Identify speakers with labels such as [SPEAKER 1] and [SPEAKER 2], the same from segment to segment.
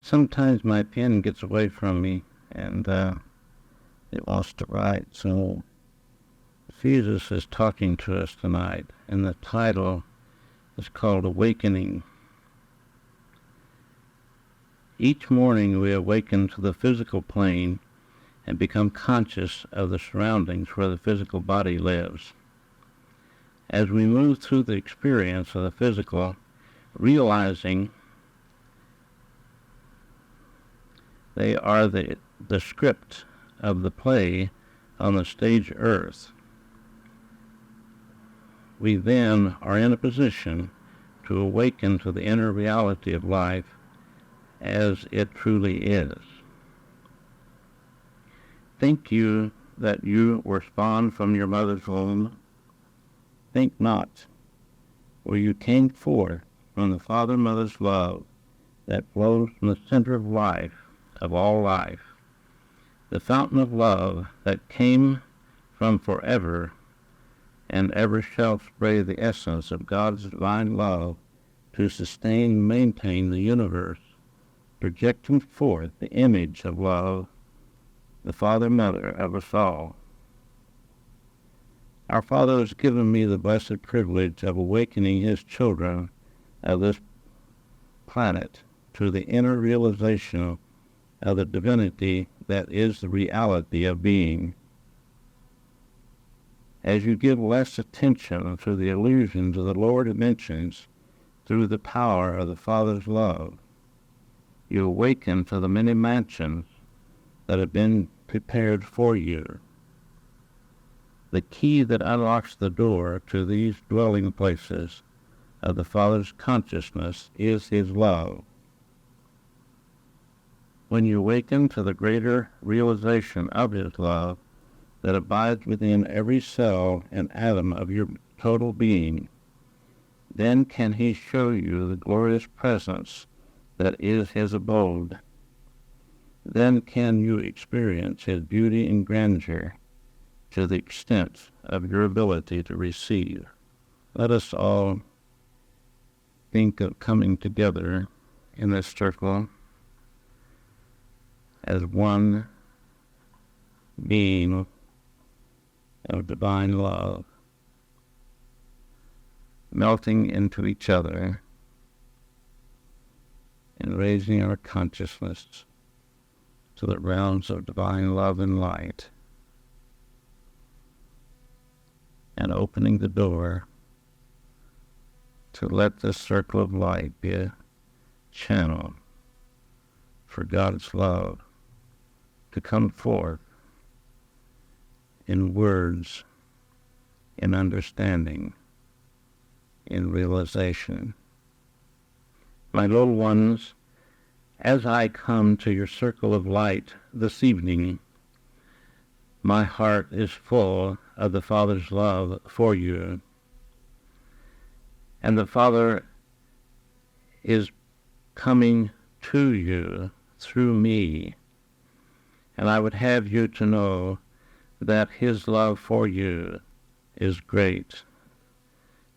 [SPEAKER 1] Sometimes my pen gets away from me and it wants to write. So Jesus is talking to us tonight, and the title is called Awakening. Each morning we awaken to the physical plane and become conscious of the surroundings where the physical body lives. As we move through the experience of the physical, realizing they are the script of the play on the stage Earth, we then are in a position to awaken to the inner reality of life as it truly is. Think you that you were spawned from your mother's womb? Think not, for you came forth from the Father-Mother's love that flows from the center of life, of all life, the fountain of love that came from forever and ever shall spray the essence of God's divine love to sustain and maintain the universe, projecting forth the image of love, the Father-Mother of us all. Our Father has given me the blessed privilege of awakening His children of this planet to the inner realization of the divinity that is the reality of being. As you give less attention to the illusions of the lower dimensions through the power of the Father's love, you awaken to the many mansions that have been prepared for you. The key that unlocks the door to these dwelling places of the Father's consciousness is His love. When you awaken to the greater realization of His love that abides within every cell and atom of your total being, then can He show you the glorious presence that is His abode. Then can you experience His beauty and grandeur to the extent of your ability to receive. Let us all think of coming together in this circle as one being of divine love, melting into each other and raising our consciousness to the realms of divine love and light, and opening the door to let this circle of light be a channel for God's love to come forth in words, in understanding, in realization. My little ones, as I come to your circle of light this evening, my heart is full of the Father's love for you. And the Father is coming to you through me. And I would have you to know that His love for you is great,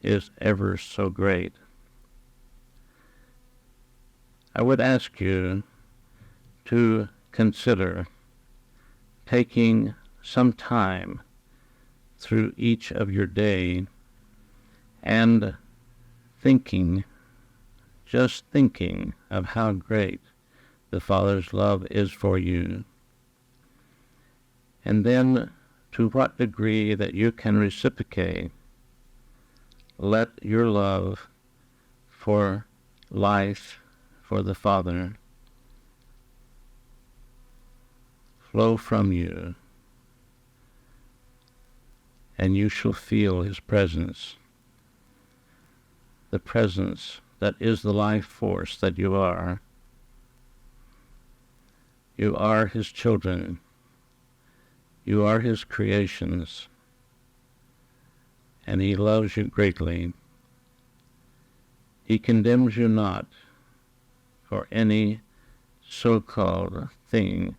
[SPEAKER 1] is ever so great. I would ask you to consider taking some time through each of your day and just thinking of how great the Father's love is for you. And then to what degree that you can reciprocate, let your love for life, for the Father, flow from you, and you shall feel His presence, the presence that is the life force that you are. You are His children. You are His creations, and He loves you greatly. He condemns you not for any so-called thing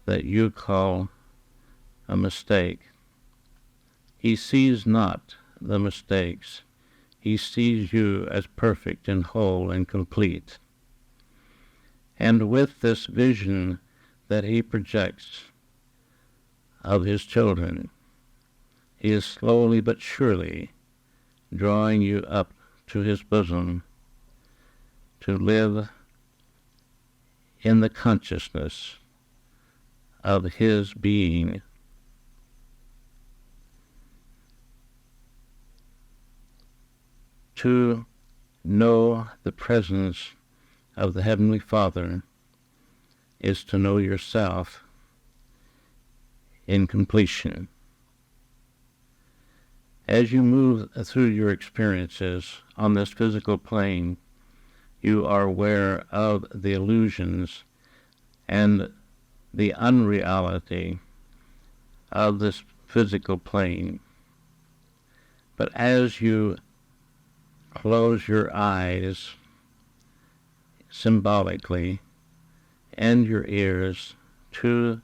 [SPEAKER 1] that you call a mistake. He sees not the mistakes. He sees you as perfect and whole and complete. And with this vision that he projects of his children, he is slowly but surely drawing you up to his bosom to live in the consciousness of his being. To know the presence of the Heavenly Father is to know yourself in completion. As you move through your experiences on this physical plane, you are aware of the illusions and the unreality of this physical plane. But as you close your eyes symbolically and your ears to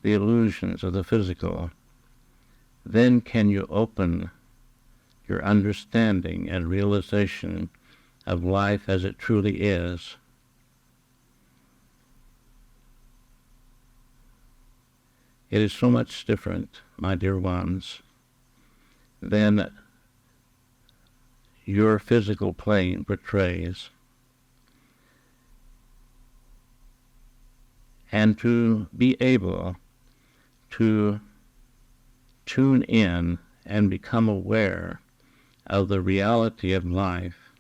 [SPEAKER 1] the illusions of the physical, then can you open your understanding and realization of life as it truly is. It is so much different, my dear ones, than your physical plane portrays. And to be able to tune in and become aware of the reality of life,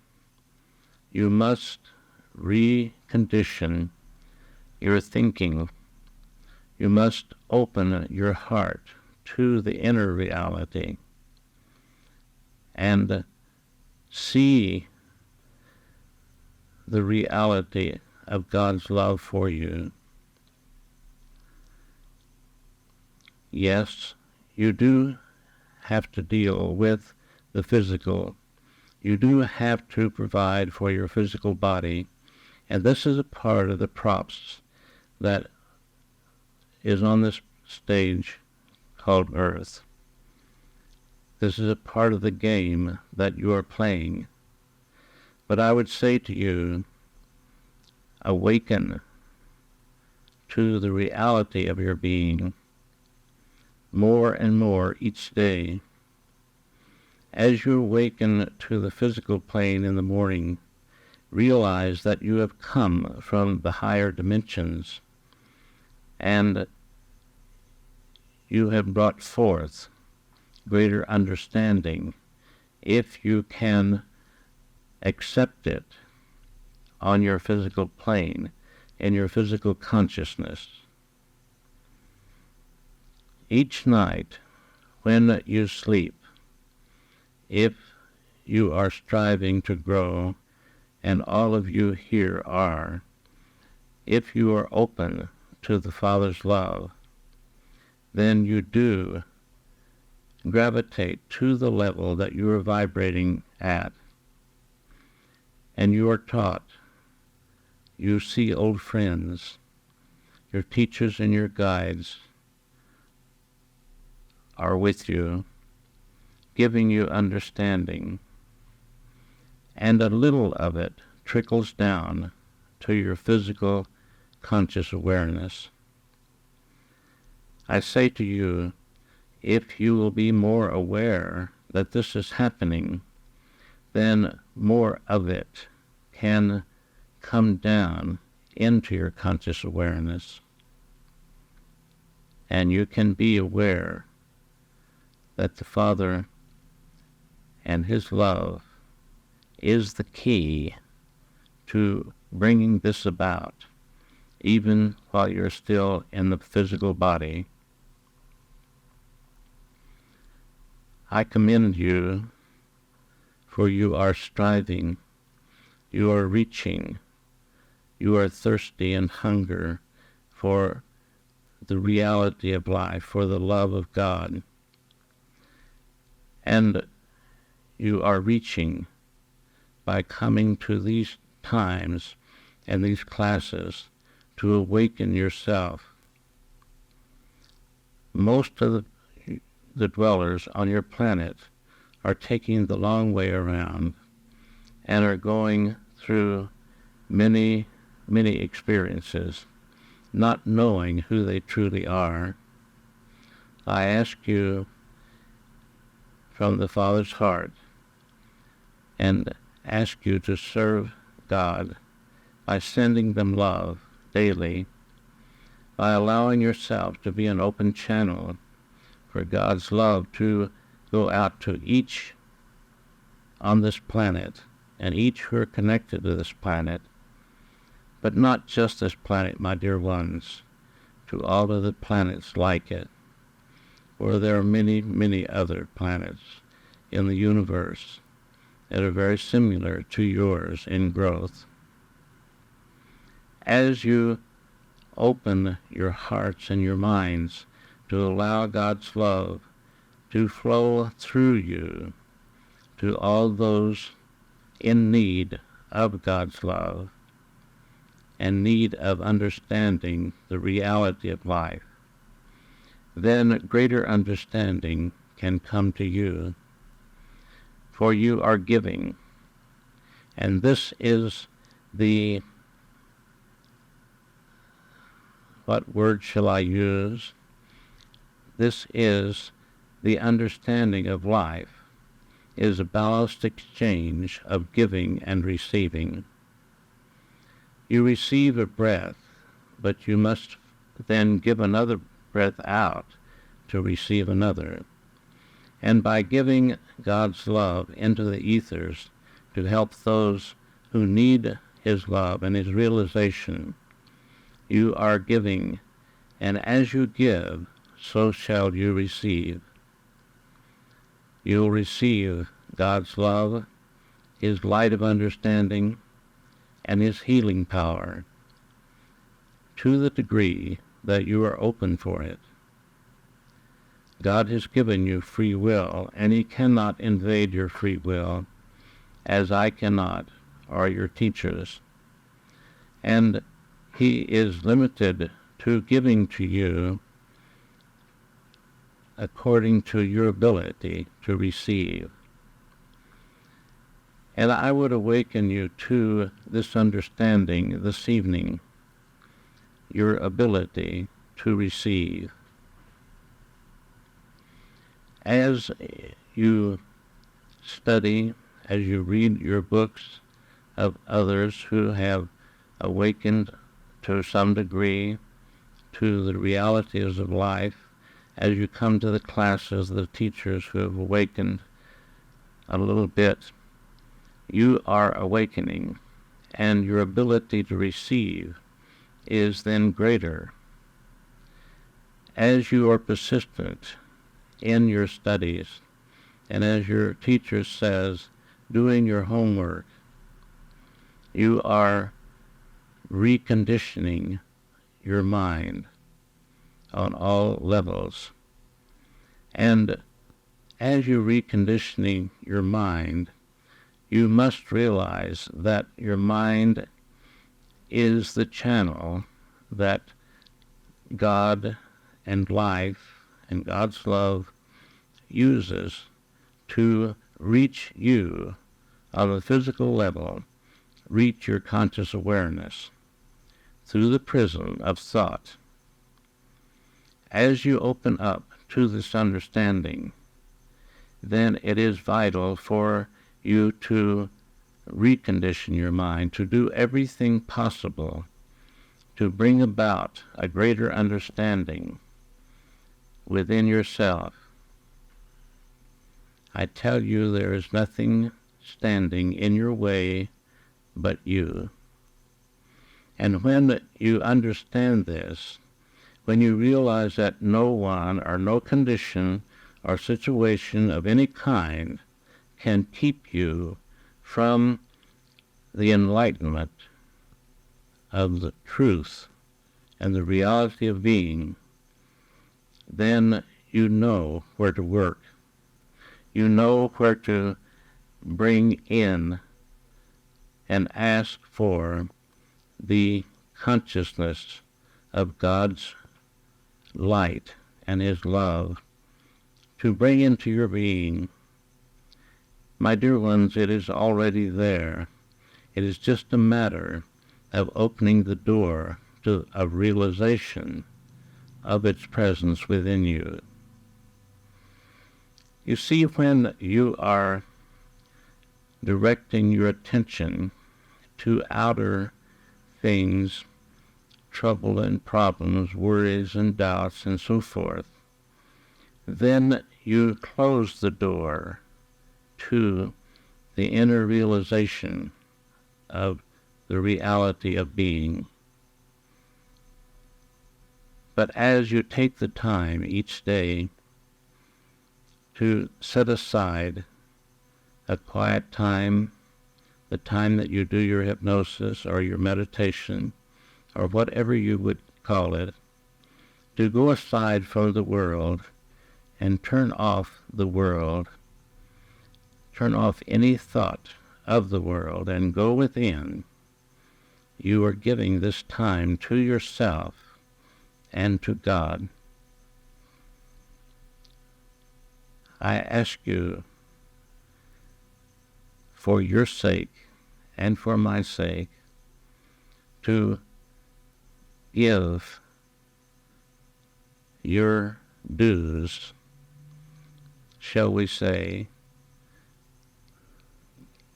[SPEAKER 1] you must recondition your thinking. You must open your heart to the inner reality and see the reality of God's love for you. Yes, you do have to deal with the physical. You do have to provide for your physical body, and this is a part of the props that is on this stage called Earth. This is a part of the game that you are playing. But I would say to you, awaken to the reality of your being more and more each day. As you awaken to the physical plane in the morning, realize that you have come from the higher dimensions and you have brought forth greater understanding if you can accept it on your physical plane, in your physical consciousness. Each night when you sleep, if you are striving to grow, and all of you here are, if you are open to the Father's love, then you do gravitate to the level that you are vibrating at. And you are taught, you see old friends, your teachers and your guides are with you, giving you understanding, and a little of it trickles down to your physical conscious awareness. I say to you, if you will be more aware that this is happening, then more of it can come down into your conscious awareness, and you can be aware that the Father and His love is the key to bringing this about, even while you're still in the physical body. I commend you, for you are striving, you are reaching, you are thirsty and hunger for the reality of life, for the love of God. And you are reaching by coming to these times and these classes to awaken yourself. Most of the dwellers on your planet are taking the long way around and are going through many many experiences, not knowing who they truly are. I ask you from the Father's heart and ask you to serve God by sending them love daily, by allowing yourself to be an open channel for God's love to go out to each on this planet and each who are connected to this planet, but not just this planet, my dear ones, to all of the planets like it, for there are many, many other planets in the universe that are very similar to yours in growth. As you open your hearts and your minds to allow God's love to flow through you to all those in need of God's love and need of understanding the reality of life, then greater understanding can come to you, for you are giving. And this is the, what word shall I use? This is the understanding of life, is a balanced exchange of giving and receiving. You receive a breath, but you must then give another breath out to receive another. And by giving God's love into the ethers to help those who need His love and His realization, you are giving, and as you give, so shall you receive. You'll receive God's love, His light of understanding, and His healing power, to the degree that you are open for it. God has given you free will, and He cannot invade your free will, as I cannot, or your teachers. And He is limited to giving to you according to your ability to receive. And I would awaken you to this understanding this evening, your ability to receive. As you study, as you read your books of others who have awakened to some degree to the realities of life, as you come to the classes of the teachers who have awakened a little bit, you are awakening, and your ability to receive is then greater. As you are persistent in your studies, and as your teacher says, doing your homework, you are reconditioning your mind on all levels. And as you're reconditioning your mind, you must realize that your mind is the channel that God and life and God's love uses to reach you on a physical level, reach your conscious awareness through the prism of thought. As you open up to this understanding, then it is vital for you to recondition your mind, to do everything possible to bring about a greater understanding within yourself. I tell you, there is nothing standing in your way but you. And when you understand this, when you realize that no one or no condition or situation of any kind can keep you from the enlightenment of the truth and the reality of being, then you know where to work. You know where to bring in and ask for the consciousness of God's light and His love to bring into your being. My dear ones, it is already there. It is just a matter of opening the door to a realization of its presence within you. You see, when you are directing your attention to outer things, trouble and problems, worries and doubts and so forth, then you close the door to the inner realization of the reality of being. But as you take the time each day to set aside a quiet time, the time that you do your hypnosis or your meditation, or whatever you would call it, to go aside from the world and turn off the world, turn off any thought of the world and go within, you are giving this time to yourself and to God. I ask you, for your sake and for my sake, to give your dues, shall we say,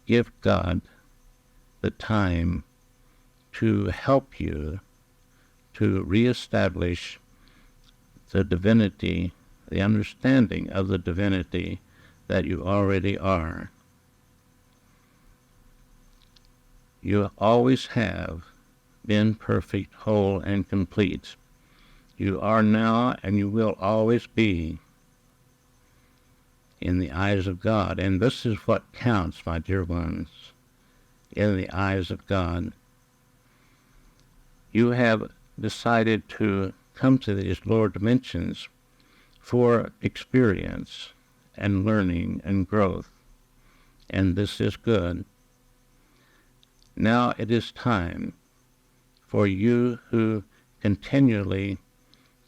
[SPEAKER 1] give God the time to help you to reestablish the divinity, the understanding of the divinity that you already are. You always have been perfect, whole, and complete. You are now, and you will always be in the eyes of God. And this is what counts, my dear ones, in the eyes of God. You have decided to come to these lower dimensions for experience and learning and growth, and this is good. Now it is time for you who continually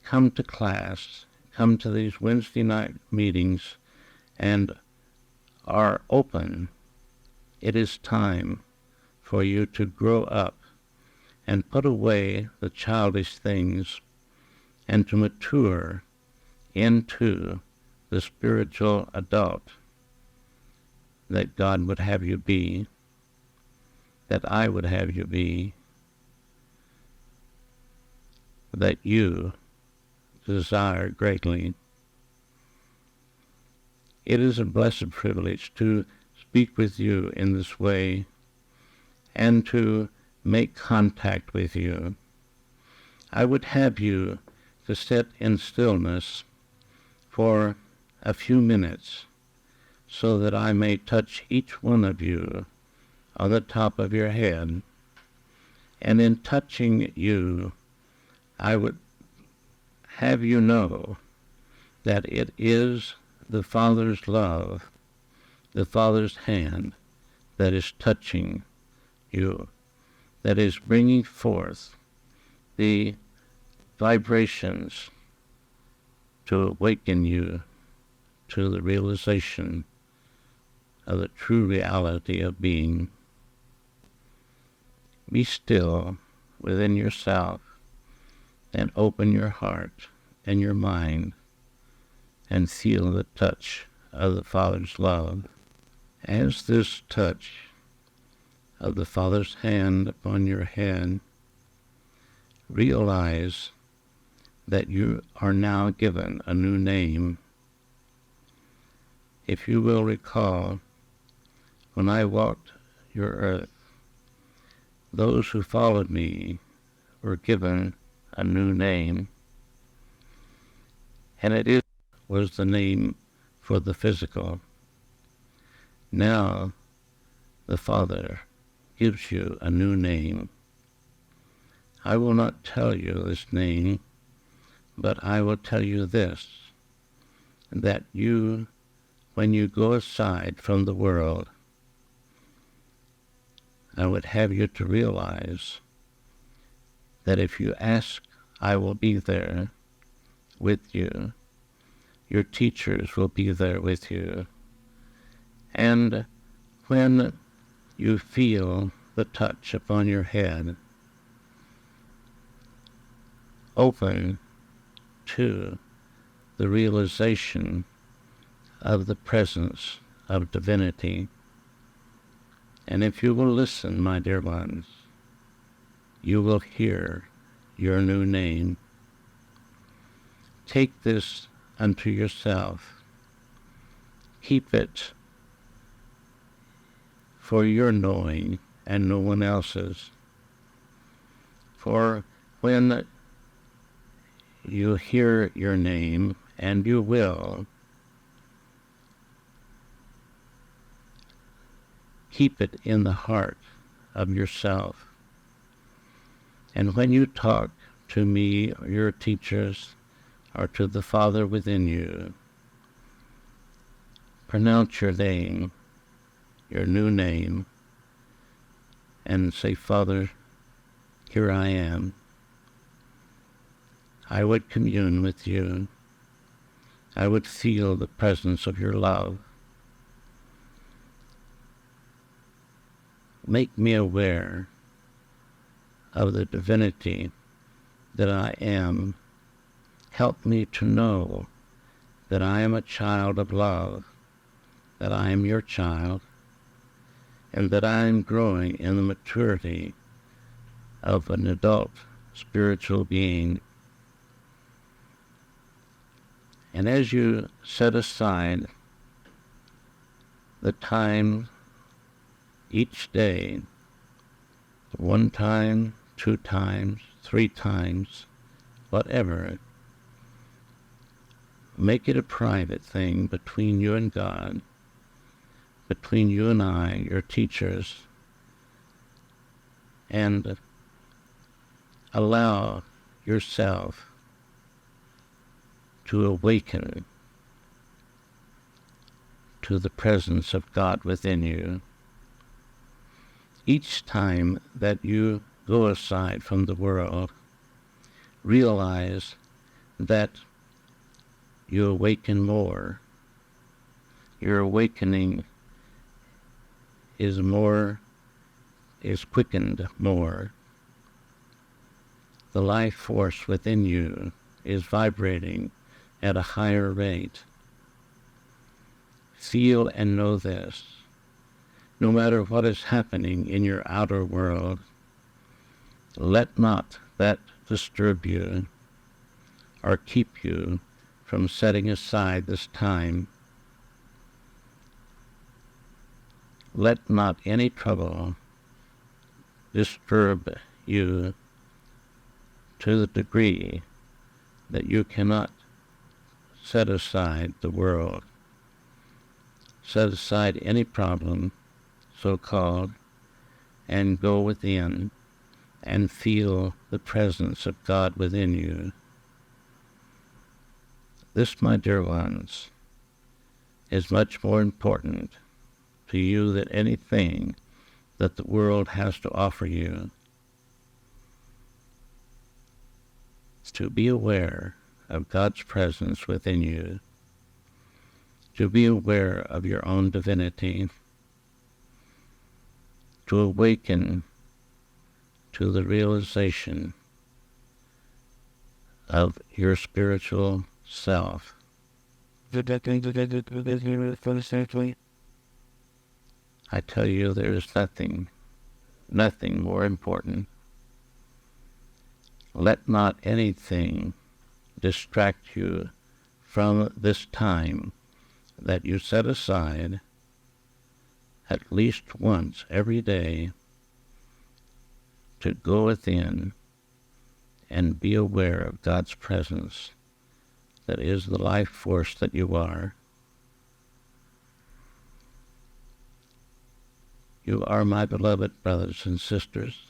[SPEAKER 1] come to class, come to these Wednesday night meetings, and are open. It is time for you to grow up and put away the childish things and to mature into the spiritual adult that God would have you be, that I would have you be, that you desire greatly. It is a blessed privilege to speak with you in this way and to make contact with you. I would have you to sit in stillness for a few minutes so that I may touch each one of you on the top of your head. And in touching you, I would have you know that it is the Father's love, the Father's hand that is touching you, that is bringing forth the vibrations to awaken you to the realization of the true reality of being. Be still within yourself and open your heart and your mind and feel the touch of the Father's love. As this touch of the Father's hand upon your head, realize that you are now given a new name. If you will recall, when I walked your earth, those who followed me were given a new name, and it was the name for the physical. Now the Father gives you a new name. I will not tell you this name, but I will tell you this, that you, when you go aside from the world, I would have you to realize that if you ask, I will be there with you. Your teachers will be there with you. And when you feel the touch upon your head, open to the realization of the presence of divinity. And if you will listen, my dear ones, you will hear your new name. Take this unto yourself. Keep it for your knowing and no one else's. For when you hear your name, and you will, keep it in the heart of yourself. And when you talk to me or your teachers or to the Father within you, pronounce your name, your new name, and say, Father, here I am. I would commune with you. I would feel the presence of your love. Make me aware of the divinity that I am. Help me to know that I am a child of love, that I am your child, and that I am growing in the maturity of an adult spiritual being. And as you set aside the time each day, 1 time, 2 times, 3 times, whatever, make it a private thing between you and God, between you and I, your teachers, and allow yourself to awaken to the presence of God within you. Each time that you go aside from the world, realize that you awaken more. Your awakening is quickened more. The life force within you is vibrating at a higher rate. Feel and know this. No matter what is happening in your outer world, let not that disturb you or keep you from setting aside this time. Let not any trouble disturb you to the degree that you cannot set aside the world, set aside any problem, so-called, and go within and feel the presence of God within you. This, my dear ones, is much more important to you than anything that the world has to offer you. To be aware of God's presence within you, to be aware of your own divinity, to awaken to the realization of your spiritual self. I tell you, there is nothing more important. Let not anything distract you from this time that you set aside at least once every day to go within and be aware of God's presence that is the life force that you are. You are my beloved brothers and sisters,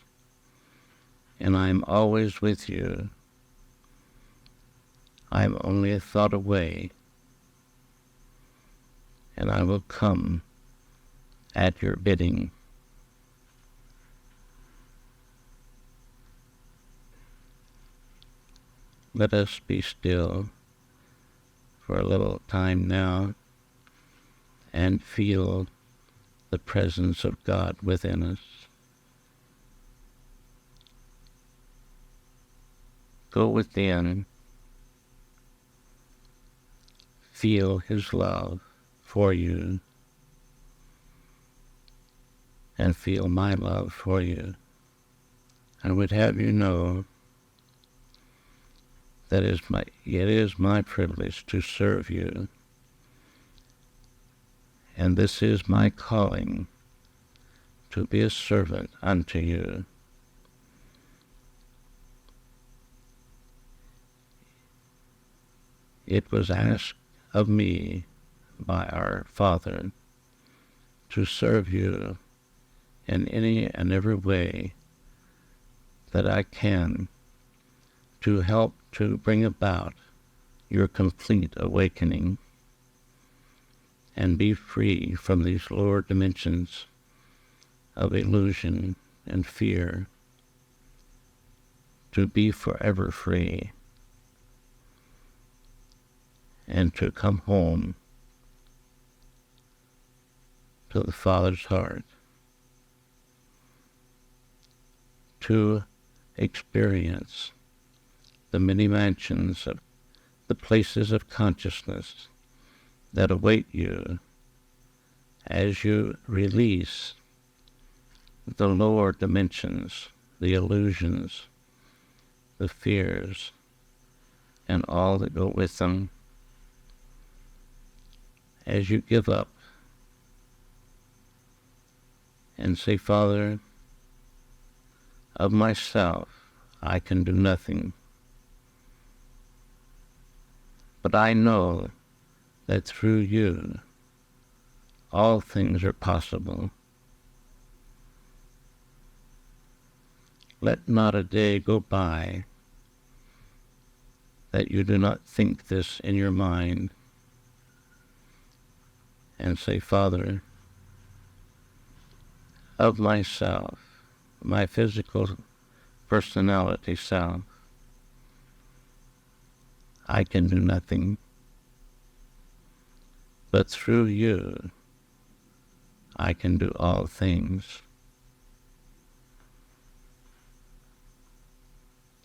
[SPEAKER 1] and I am always with you. I am only a thought away, and I will come at your bidding. Let us be still for a little time now and feel the presence of God within us. Go within, feel his love for you, and feel my love for you. I would have you know that it is my privilege to serve you, and this is my calling, to be a servant unto you. It was asked of me by our Father to serve you in any and every way that I can, to help to bring about your complete awakening and be free from these lower dimensions of illusion and fear, to be forever free, and to come home to the Father's heart, to experience the many mansions of the places of consciousness that await you as you release the lower dimensions, the illusions, the fears, and all that go with them. As you give up and say, Father, of myself I can do nothing, but I know that through you all things are possible. Let not a day go by that you do not think this in your mind and say, Father, of myself, my physical personality self, I can do nothing, but through you I can do all things.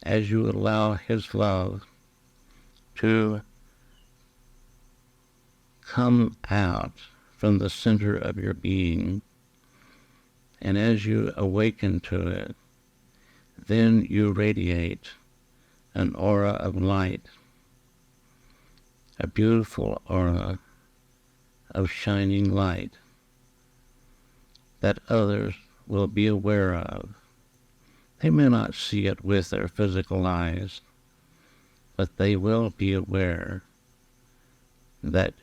[SPEAKER 1] As you allow his love to come out from the center of your being, and as you awaken to it, then you radiate an aura of light, a beautiful aura of shining light that others will be aware of. They may not see it with their physical eyes, but they will be aware that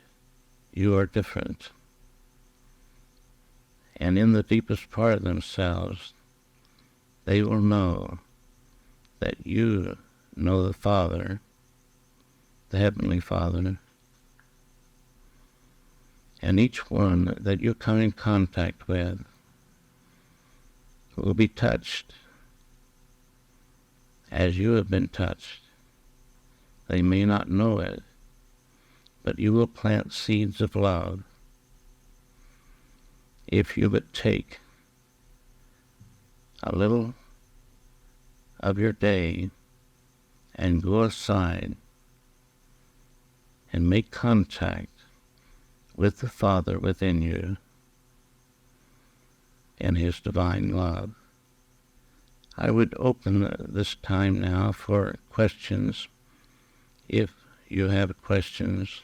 [SPEAKER 1] you are different. And in the deepest part of themselves, they will know that you know the Father, the Heavenly Father, and each one that you come in contact with will be touched as you have been touched. They may not know it, but you will plant seeds of love if you but take a little of your day and go aside and make contact with the Father within you and his divine love. I would open this time now for questions. If you have questions,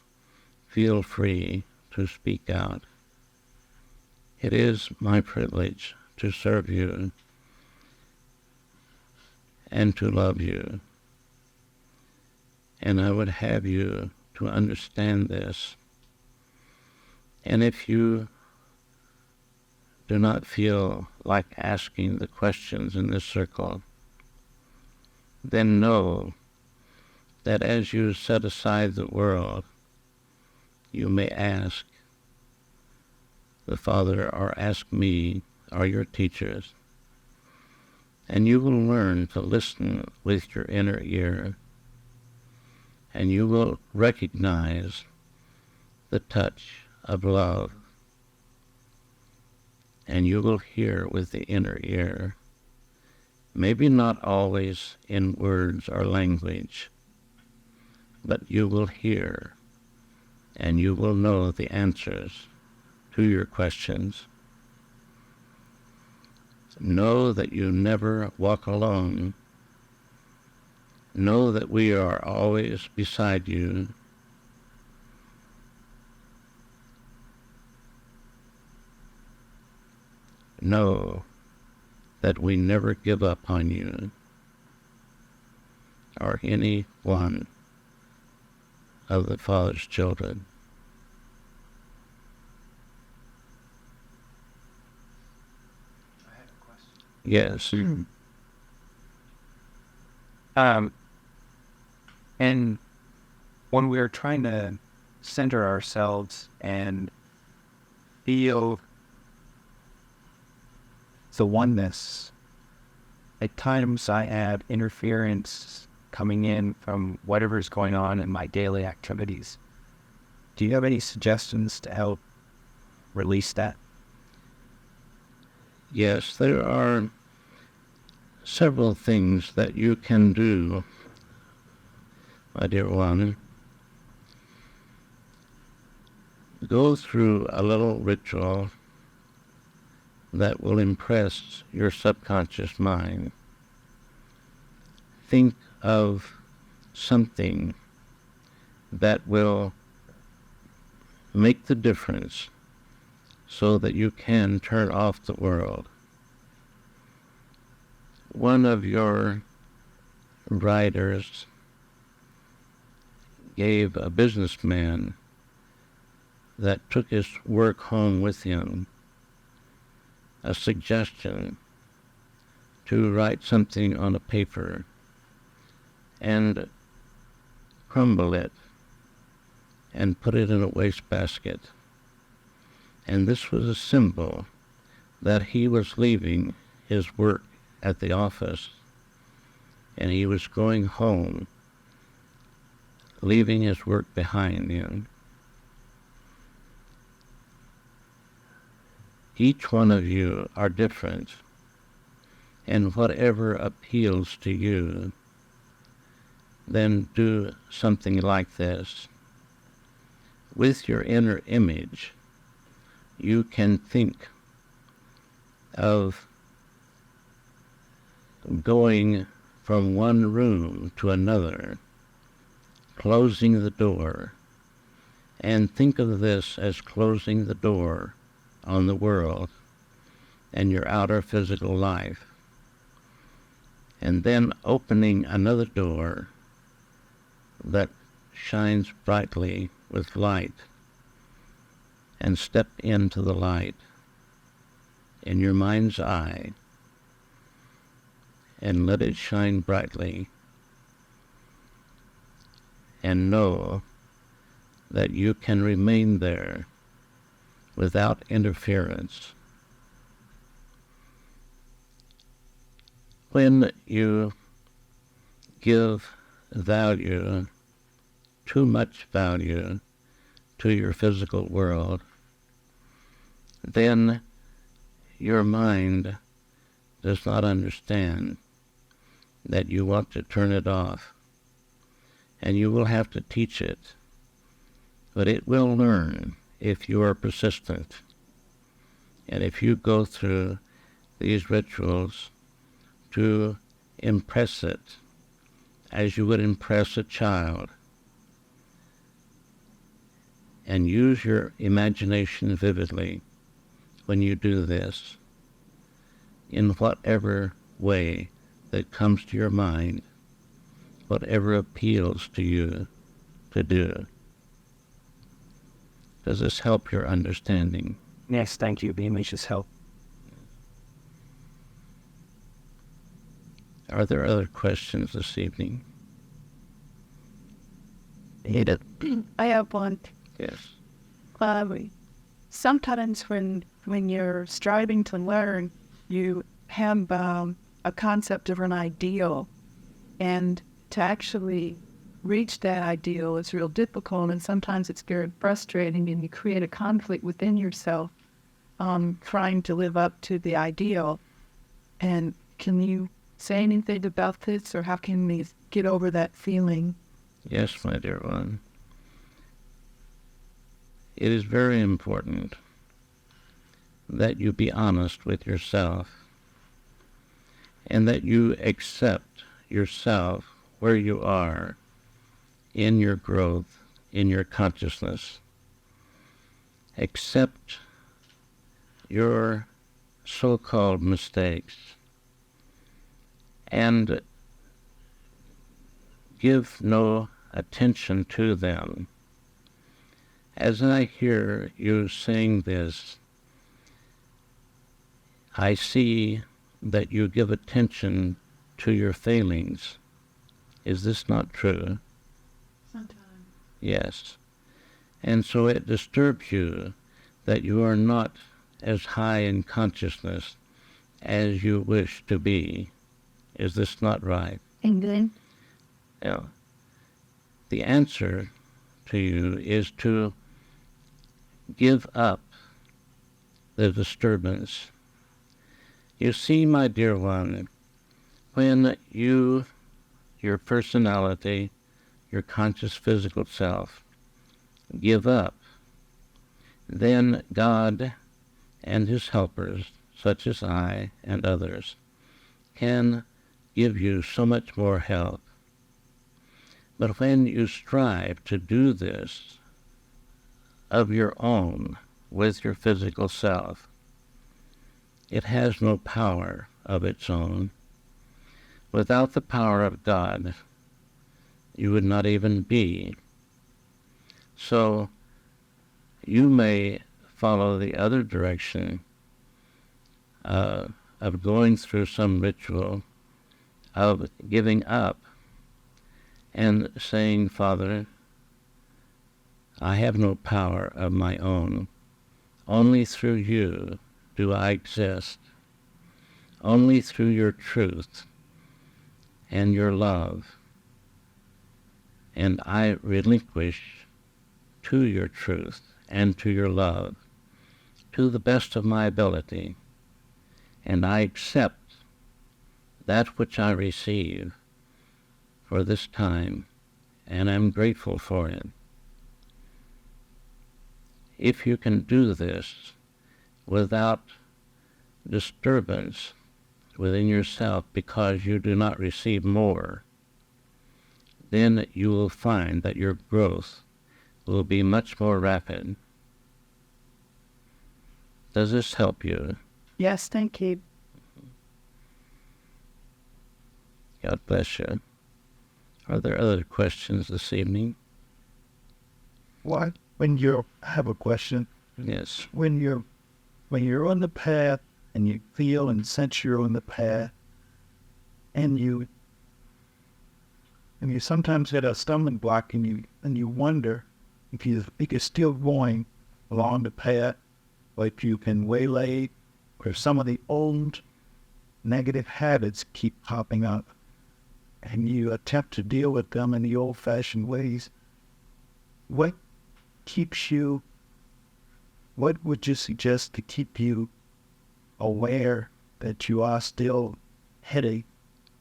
[SPEAKER 1] feel free to speak out. It is my privilege to serve you and to love you. And I would have you to understand this. And if you do not feel like asking the questions in this circle, then know that as you set aside the world, you may ask the Father or ask me or your teachers, and you will learn to listen with your inner ear, and you will recognize the touch of love, and you will hear with the inner ear maybe not always in words or language, but you will hear and you will know the answers to your questions. Know that you never walk alone. Know that we are always beside you. Know that we never give up on you or any one of the Father's children.
[SPEAKER 2] I have a question.
[SPEAKER 1] Yes.
[SPEAKER 2] And when we're trying to center ourselves and feel the oneness, at times I have interference coming in from whatever's going on in my daily activities. Do you have any suggestions to help release that?
[SPEAKER 1] Yes, there are several things that you can do, my dear one. Go through a little ritual that will impress your subconscious mind. Think of something that will make the difference so that you can turn off the world. One of your writers gave a businessman that took his work home with him a suggestion to write something on a paper and crumble it and put it in a wastebasket. And this was a symbol that he was leaving his work at the office and he was going home, leaving his work behind him. Each one of you are different, and whatever appeals to you, then do something like this. With your inner image, you can think of going from one room to another, closing the door, and think of this as closing the door on the world and your outer physical life, and then opening another door that shines brightly with light, and step into the light in your mind's eye and let it shine brightly, and know that you can remain there without interference. When you give value, too much value, to your physical world, then your mind does not understand that you want to turn it off, and you will have to teach it, but it will learn if you are persistent. And if you go through these rituals to impress it as you would impress a child, and use your imagination vividly when you do this, in whatever way that comes to your mind, whatever appeals to you to do. Does this help your understanding?
[SPEAKER 2] Yes, thank you. The images help.
[SPEAKER 1] Are there other questions this evening?
[SPEAKER 2] Edith.
[SPEAKER 3] I have one.
[SPEAKER 1] Yes.
[SPEAKER 3] Sometimes when you're striving to learn, you have a concept of an ideal, and to actually reach that ideal is real difficult, and sometimes it's very frustrating, and you create a conflict within yourself trying to live up to the ideal. And can you say anything about this, or how can we get over that feeling?
[SPEAKER 1] Yes, my dear one. It is very important that you be honest with yourself and that you accept yourself where you are in your growth, in your consciousness. Accept your so-called mistakes and give no attention to them. As I hear you saying this, I see that you give attention to your failings. Is this not true?
[SPEAKER 3] Sometimes.
[SPEAKER 1] Yes. And so it disturbs you that you are not as high in consciousness as you wish to be. Is this not right?
[SPEAKER 3] England.
[SPEAKER 1] Now, the answer to you is to give up the disturbance. You see, my dear one, when you, your personality, your conscious physical self, give up, then God and his helpers, such as I and others, can give you so much more help. But when you strive to do this of your own with your physical self, it has no power of its own. Without the power of God, you would not even be. So you may follow the other direction of going through some ritual, of giving up and saying, Father, I have no power of my own. Only through you do I exist. Only through your truth and your love. And I relinquish to your truth and to your love to the best of my ability. And I accept that which I receive for this time, and I'm grateful for it. If you can do this without disturbance within yourself because you do not receive more, then you will find that your growth will be much more rapid. Does this help you?
[SPEAKER 3] Yes, thank you.
[SPEAKER 1] God bless you. Are there other questions this evening?
[SPEAKER 4] What? I have a question.
[SPEAKER 1] Yes.
[SPEAKER 4] When you're on the path and you feel and sense you're on the path, and you sometimes hit a stumbling block, and you wonder if you're still going along the path, or if you can waylay, or if some of the old negative habits keep popping up, and you attempt to deal with them in the old-fashioned ways. What would you suggest to keep you aware that you are still heading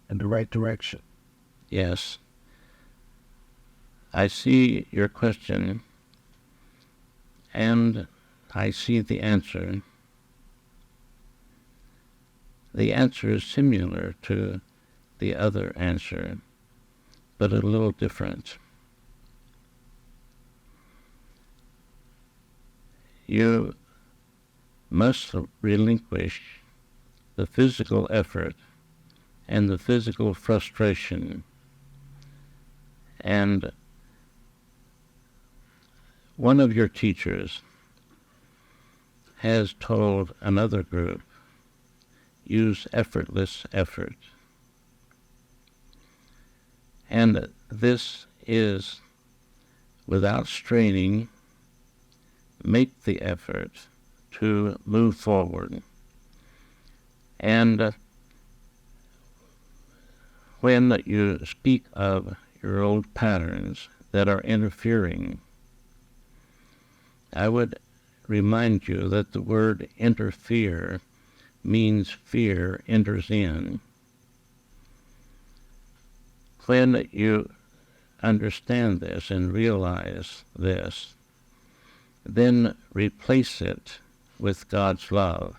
[SPEAKER 4] in the right direction?
[SPEAKER 1] Yes. I see your question, and I see the answer. The answer is similar to the other answer, but a little different. You must relinquish the physical effort and the physical frustration. And one of your teachers has told another group, use effortless effort. And this is without straining, make the effort to move forward. And when you speak of your old patterns that are interfering, I would remind you that the word interfere means fear enters in. when you understand this and realize this, then replace it with God's love.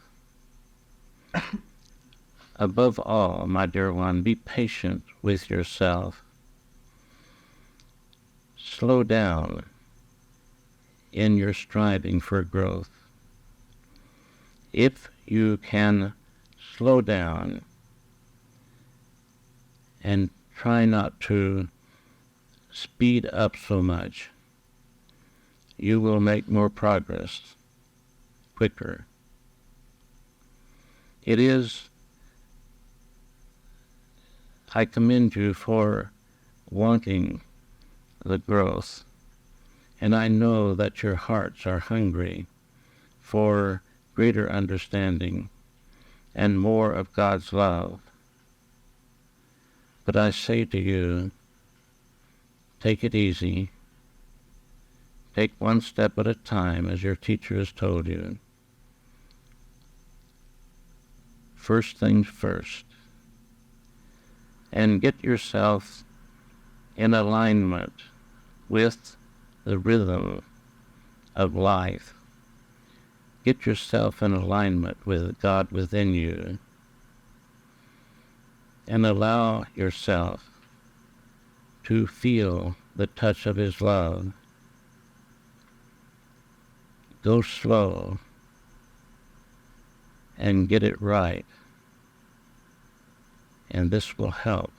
[SPEAKER 1] Above all, my dear one, be patient with yourself. Slow down in your striving for growth. If you can slow down and try not to speed up so much, you will make more progress quicker. I commend you for wanting the growth, and I know that your hearts are hungry for greater understanding and more of God's love. But I say to you, take it easy. Take one step at a time, as your teacher has told you. First things first. And get yourself in alignment with the rhythm of life. Get yourself in alignment with God within you, and allow yourself to feel the touch of His love. Go slow and get it right, and this will help.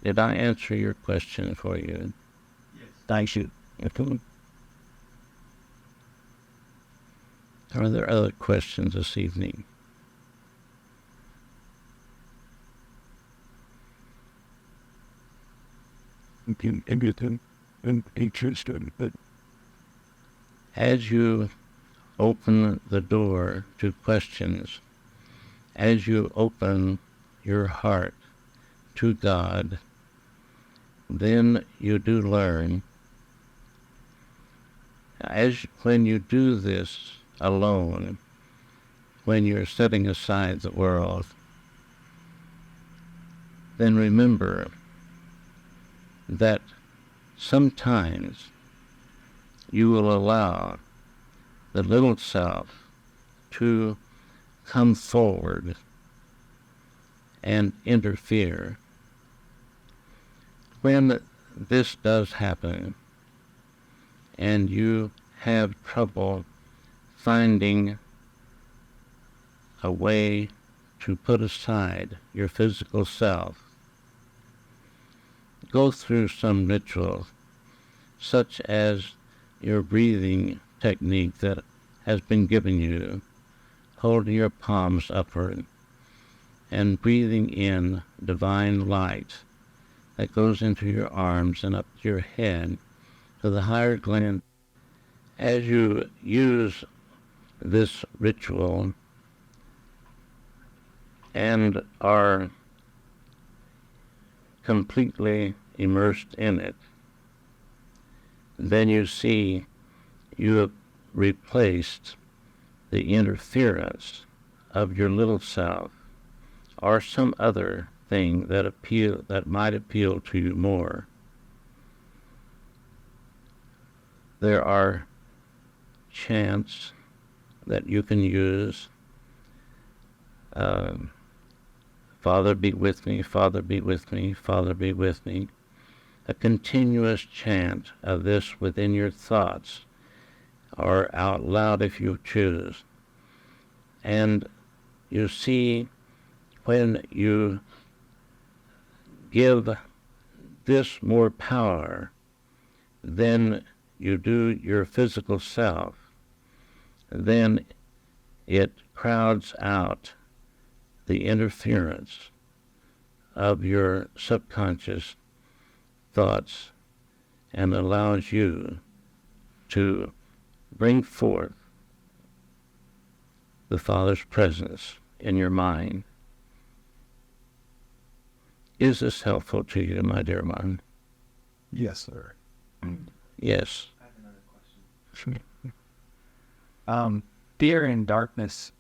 [SPEAKER 1] Did I answer your question for you?
[SPEAKER 4] Yes.
[SPEAKER 2] Thank you.
[SPEAKER 1] Are there other questions this evening? As you open the door to questions, as you open your heart to God, then you do learn. When you do this alone, when you're setting aside the world, then remember that sometimes you will allow the little self to come forward and interfere. When this does happen, and you have trouble finding a way to put aside your physical self, go through some ritual, such as your breathing technique that has been given you, holding your palms upward and breathing in divine light that goes into your arms and up to your head to the higher gland. As you use this ritual and are completely immersed in it, then you see you have replaced the interference of your little self or some other thing that might appeal to you more. There are chants that you can use. Father be with me, Father be with me, Father be with me. A continuous chant of this within your thoughts, or out loud if you choose. And you see, when you give this more power than you do your physical self, then it crowds out the interference of your subconscious thoughts and allows you to bring forth the Father's presence in your mind. Is this helpful to you, my dear one?
[SPEAKER 4] Yes, sir.
[SPEAKER 1] Yes.
[SPEAKER 2] I have another question. Fear and darkness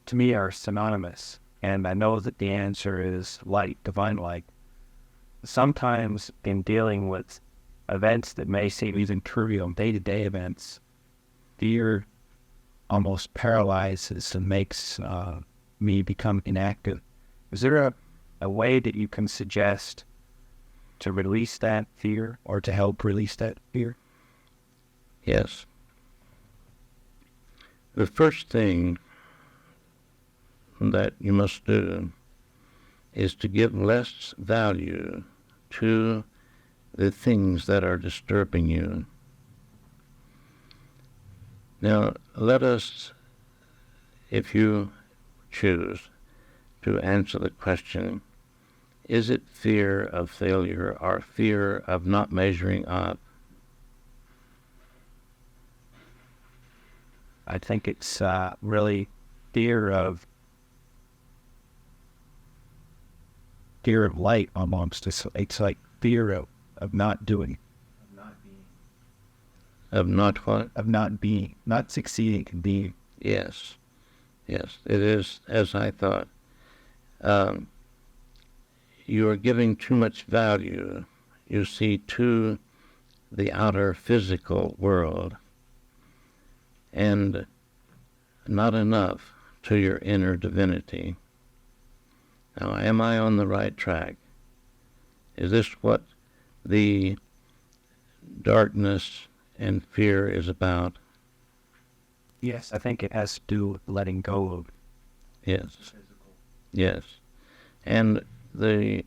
[SPEAKER 2] to me are synonymous. And I know that the answer is light, divine light. Sometimes in dealing with events that may seem even trivial, day-to-day events, fear almost paralyzes and makes me become inactive. Is there a way that you can suggest to release that fear or to help release that fear?
[SPEAKER 1] Yes. The first thing that you must do is to give less value to the things that are disturbing you. Now, let us, if you choose, to answer the question, is it fear of failure or fear of not measuring up?
[SPEAKER 2] I think it's really fear of light almost. It's like fear of not doing.
[SPEAKER 1] Of not what?
[SPEAKER 2] Of not being, not succeeding in being.
[SPEAKER 1] Yes. Yes, it is as I thought. You are giving too much value, you see, to the outer physical world, and not enough to your inner divinity. Now, am I on the right track? Is this what the darkness and fear is about?
[SPEAKER 2] Yes, I think it has to do with letting go of.
[SPEAKER 1] Yes. Yes. And the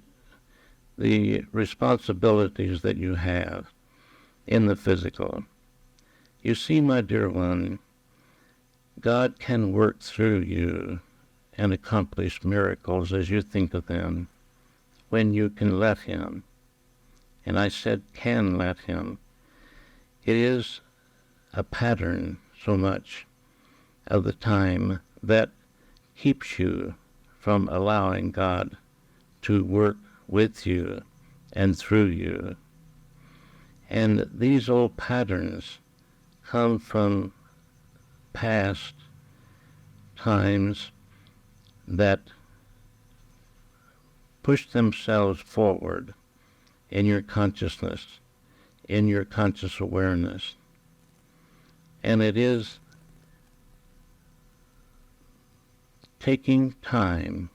[SPEAKER 1] responsibilities that you have in the physical. You see, my dear one, God can work through you and accomplish miracles as you think of them when you can let him. And I said can let him. It is a pattern so much of the time that keeps you from allowing God to work with you and through you. And these old patterns come from past times that push themselves forward in your consciousness, in your conscious awareness. And it is taking time,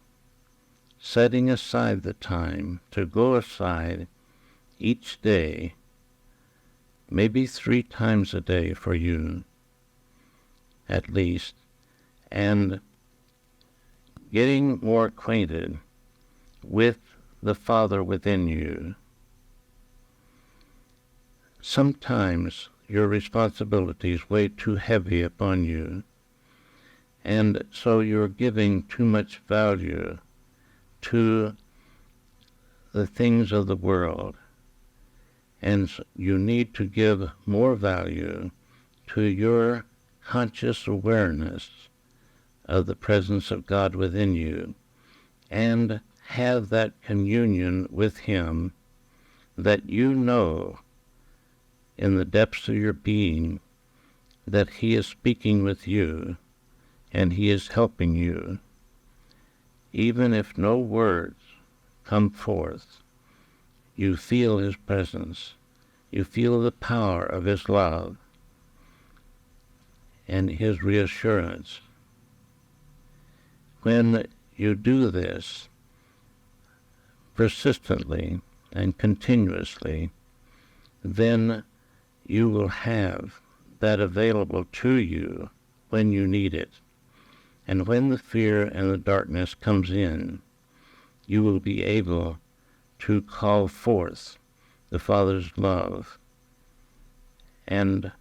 [SPEAKER 1] setting aside the time to go aside each day, maybe 3 times a day for you, at least, and getting more acquainted with the Father within you. Sometimes your responsibilities weigh too heavy upon you, and so you're giving too much value to the things of the world, and you need to give more value to your conscious awareness of the presence of God within you, and have that communion with him that you know in the depths of your being that he is speaking with you and he is helping you. Even if no words come forth, you feel his presence. You feel the power of his love and his reassurance. When you do this persistently and continuously, then you will have that available to you when you need it. And when the fear and the darkness comes in, you will be able to call forth the Father's love. And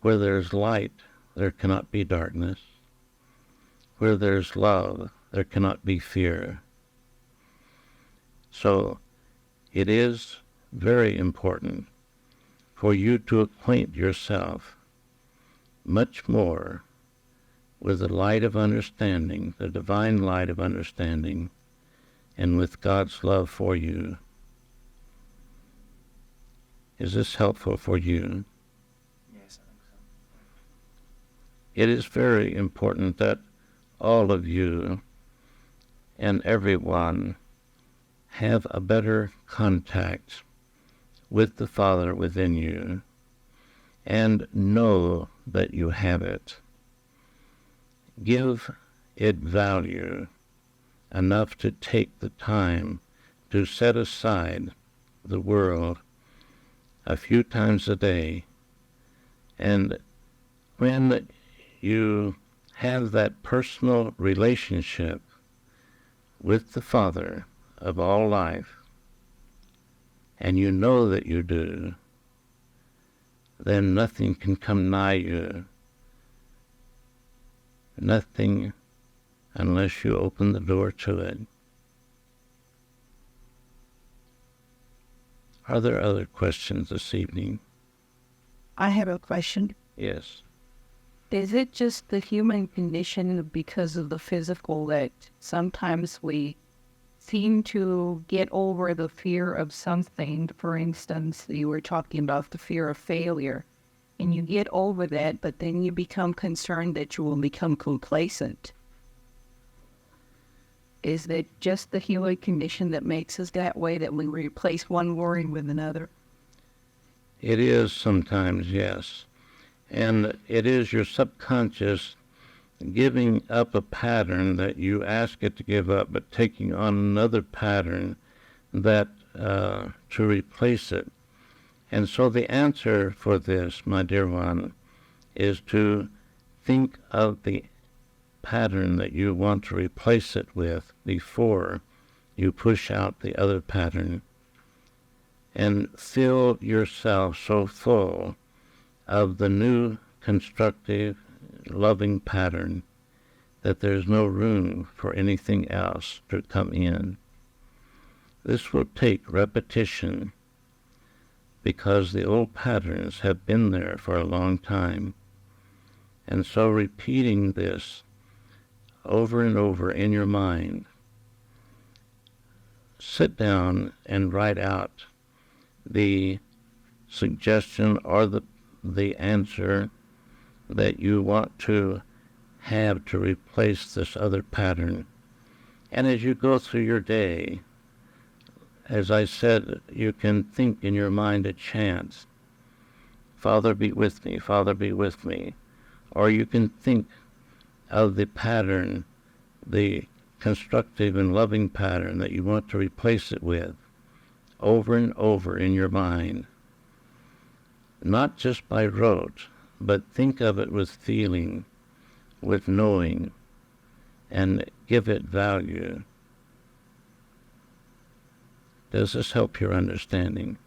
[SPEAKER 1] where there's light, there cannot be darkness. Where there's love, there cannot be fear. So it is very important for you to acquaint yourself much more with the light of understanding, the divine light of understanding, and with God's love for you. Is this helpful for you?
[SPEAKER 2] Yes, I think so.
[SPEAKER 1] It is very important that all of you and everyone have a better contact with the Father within you and know that you have it. Give it value enough to take the time to set aside the world a few times a day. And when you have that personal relationship with the Father of all life, and you know that you do, then nothing can come nigh you. Nothing unless you open the door to it. Are there other questions this evening?
[SPEAKER 3] I have a question.
[SPEAKER 1] Yes.
[SPEAKER 3] Is it just the human condition because of the physical that sometimes we seem to get over the fear of something? For instance, you were talking about the fear of failure, and you get over that, but then you become concerned that you will become complacent. Is it just the human condition that makes us that way, that we replace one worry with another?
[SPEAKER 1] It is sometimes, yes. And it is your subconscious giving up a pattern that you ask it to give up, but taking on another pattern that to replace it. And so the answer for this, my dear one, is to think of the pattern that you want to replace it with before you push out the other pattern, and fill yourself so full of the new constructive, loving pattern that there's no room for anything else to come in. This will take repetition because the old patterns have been there for a long time. And so repeating this over and over in your mind, sit down and write out the suggestion or the answer that you want to have to replace this other pattern. And as you go through your day, as I said, you can think in your mind a chant, Father be with me, Father be with me. Or you can think of the pattern, the constructive and loving pattern that you want to replace it with, over and over in your mind. Not just by rote, but think of it with feeling, with knowing, and give it value. Does this help your understanding?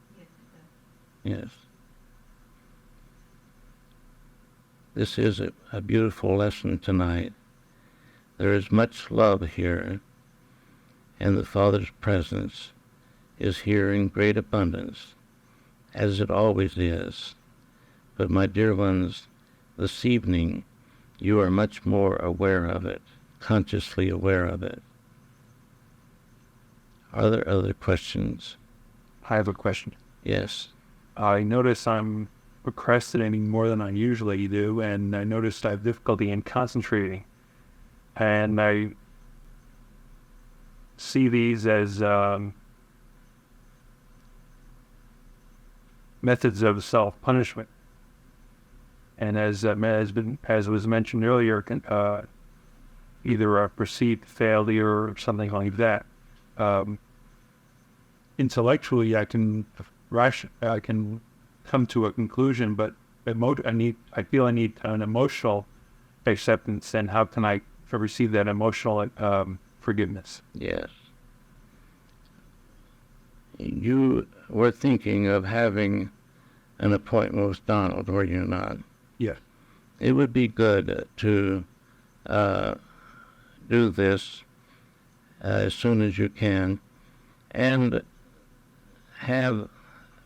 [SPEAKER 1] Yes. This is a beautiful lesson tonight. There is much love here, and the Father's presence is here in great abundance, as it always is. But my dear ones, this evening you are much more aware of it, consciously aware of it. Are there other questions?
[SPEAKER 5] I have a question.
[SPEAKER 1] Yes.
[SPEAKER 5] I notice I'm procrastinating more than I usually do, and I noticed I have difficulty in concentrating. And I see these as methods of self-punishment. And as was mentioned earlier, either a perceived failure or something like that. Intellectually, I can come to a conclusion, but I feel I need an emotional acceptance. And how can I receive that emotional forgiveness?
[SPEAKER 1] Yes. You were thinking of having an appointment with Donald, were you not?
[SPEAKER 5] Yes.
[SPEAKER 1] It would be good to do this as soon as you can, and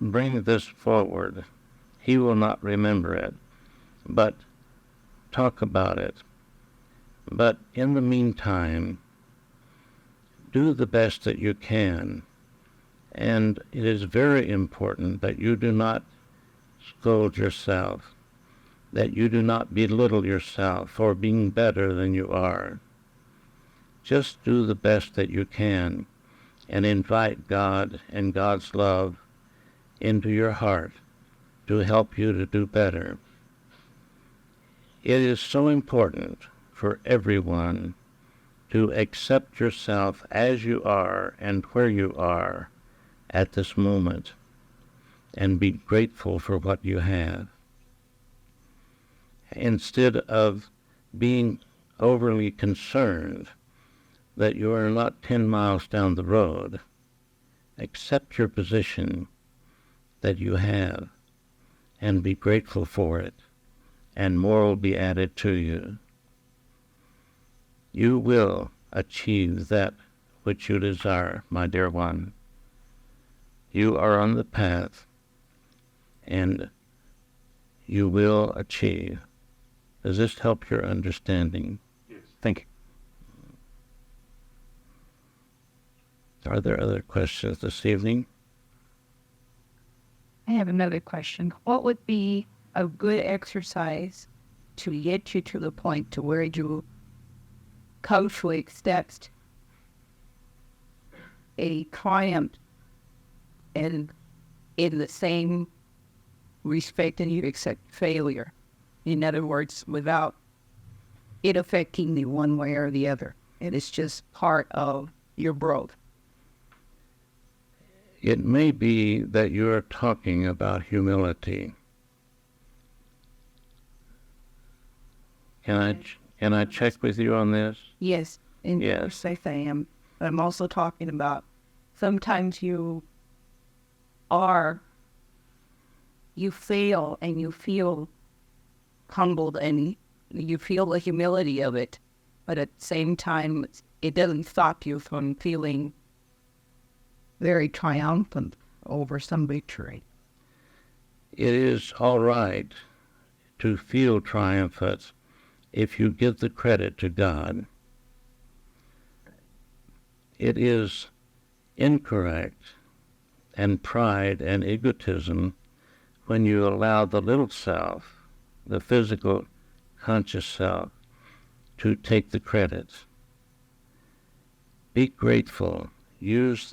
[SPEAKER 1] bring this forward. He will not remember it, but talk about it. But in the meantime, do the best that you can. And it is very important that you do not scold yourself, that you do not belittle yourself for being better than you are. Just do the best that you can and invite God and God's love into your heart to help you to do better. It is so important for everyone to accept yourself as you are and where you are at this moment and be grateful for what you have. Instead of being overly concerned that you are not 10 miles down the road, accept your position that you have and be grateful for it, and more will be added to you. You will achieve that which you desire, my dear one. You are on the path, and you will achieve. Does this help your understanding?
[SPEAKER 5] Yes. Thank you.
[SPEAKER 1] Are there other questions this evening?
[SPEAKER 6] I have another question. What would be a good exercise to get you to the point to where you culturally accept a triumph and in the same respect that you accept failure? In other words, without it affecting you one way or the other. And it's just part of your growth.
[SPEAKER 1] It may be that you are talking about humility. Can I check with you on this?
[SPEAKER 6] Yes, and
[SPEAKER 1] Yes.
[SPEAKER 6] yes, I am. But I'm also talking about sometimes you fail and you feel humbled and you feel the humility of it, but at the same time, it doesn't stop you from feeling very triumphant over some victory.
[SPEAKER 1] It is all right to feel triumphant if you give the credit to God. It is incorrect and pride and egotism when you allow the little self, the physical conscious self, to take the credit. Be grateful. Use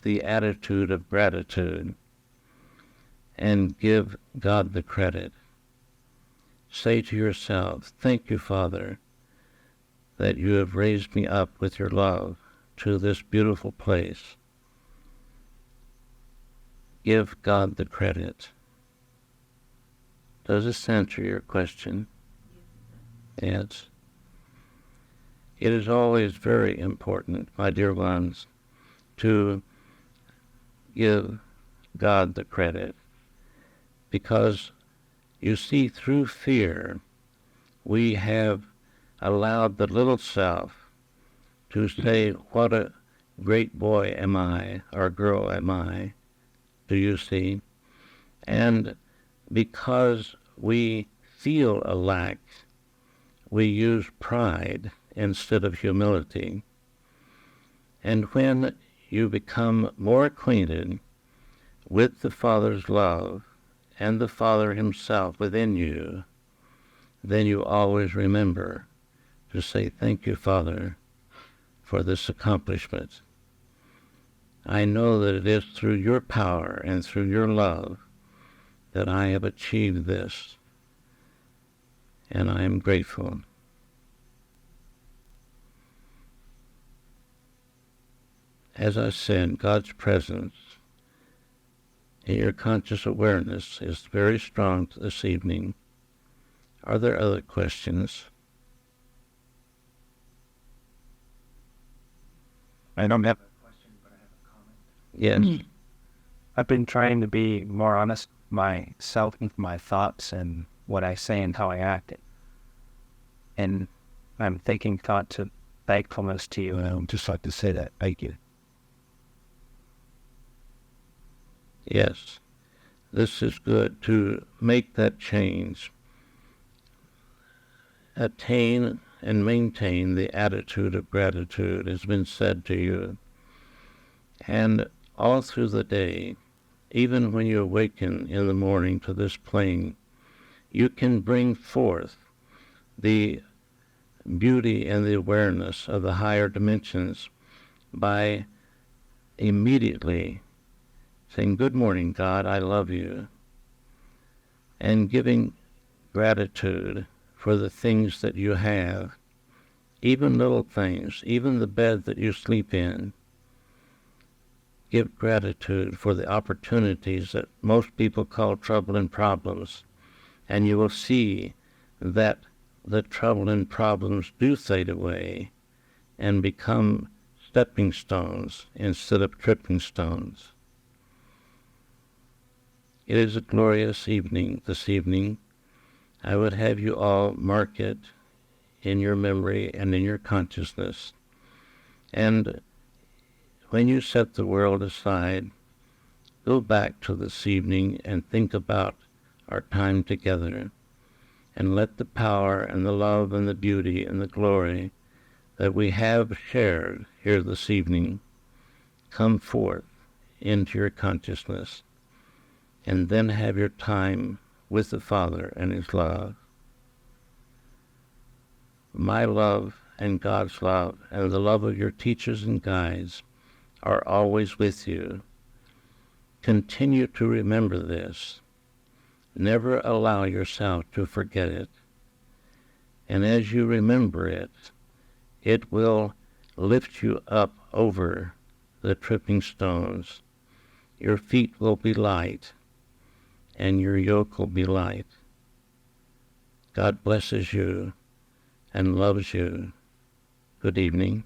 [SPEAKER 1] the attitude of gratitude and give God the credit. Say to yourself, thank you, Father, that you have raised me up with your love to this beautiful place. Give God the credit. Does this answer your question? Yes. It is always very important, my dear ones, to give God the credit, because you see, through fear, we have allowed the little self to say, what a great boy am I, or girl am I, do you see? And because we feel a lack, we use pride instead of humility. And when you become more acquainted with the Father's love and the Father himself within you, then you always remember to say, thank you, Father, for this accomplishment. I know that it is through your power and through your love that I have achieved this, and I am grateful. As I said, God's presence in your conscious awareness is very strong this evening. Are there other questions?
[SPEAKER 2] I don't have a question, but I have a comment.
[SPEAKER 1] Yes.
[SPEAKER 2] I've been trying to be more honest with myself and my thoughts and what I say and how I act. And I'm thinking thoughts of thankfulness to you. And I'd just like to say that. Thank you.
[SPEAKER 1] Yes. This is good to make that change. Attain and maintain the attitude of gratitude has been said to you. And all through the day, even when you awaken in the morning to this plane, you can bring forth the beauty and the awareness of the higher dimensions by immediately saying, "Good morning, God, I love you," and giving gratitude for the things that you have, even little things, even the bed that you sleep in. Give gratitude for the opportunities that most people call trouble and problems, and you will see that the trouble and problems do fade away and become stepping stones instead of tripping stones. It is a glorious evening this evening. I would have you all mark it in your memory and in your consciousness. And when you set the world aside, go back to this evening and think about our time together, and let the power and the love and the beauty and the glory that we have shared here this evening come forth into your consciousness, and then have your time with the Father and His love. My love and God's love and the love of your teachers and guides are always with you. Continue to remember this. Never allow yourself to forget it. And as you remember it, it will lift you up over the tripping stones. Your feet will be light, and your yoke will be light. God blesses you and loves you. Good evening.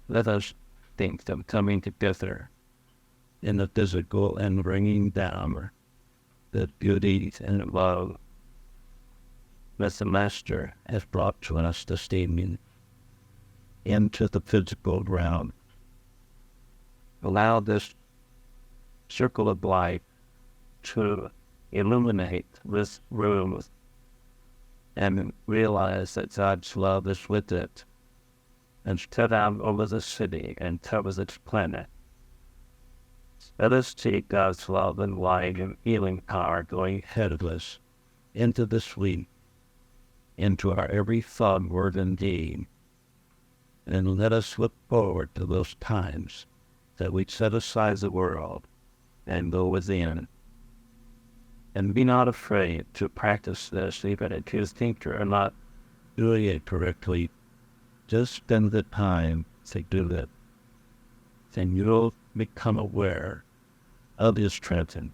[SPEAKER 2] Let us think of coming together in the physical and bringing down the beauty and love that the Master has brought to us this evening into the physical realm. Allow this circle of light to illuminate this room and realize that God's love is with it, and spread out over the city and cover this planet. Let us take God's love and light and healing power going ahead of us into this week, into our every thought, word, and deed. And let us look forward to those times that we set aside the world and go within. And be not afraid to practice this, even if you think you're not doing it correctly. Just spend the time to do it, and you'll become aware of His presence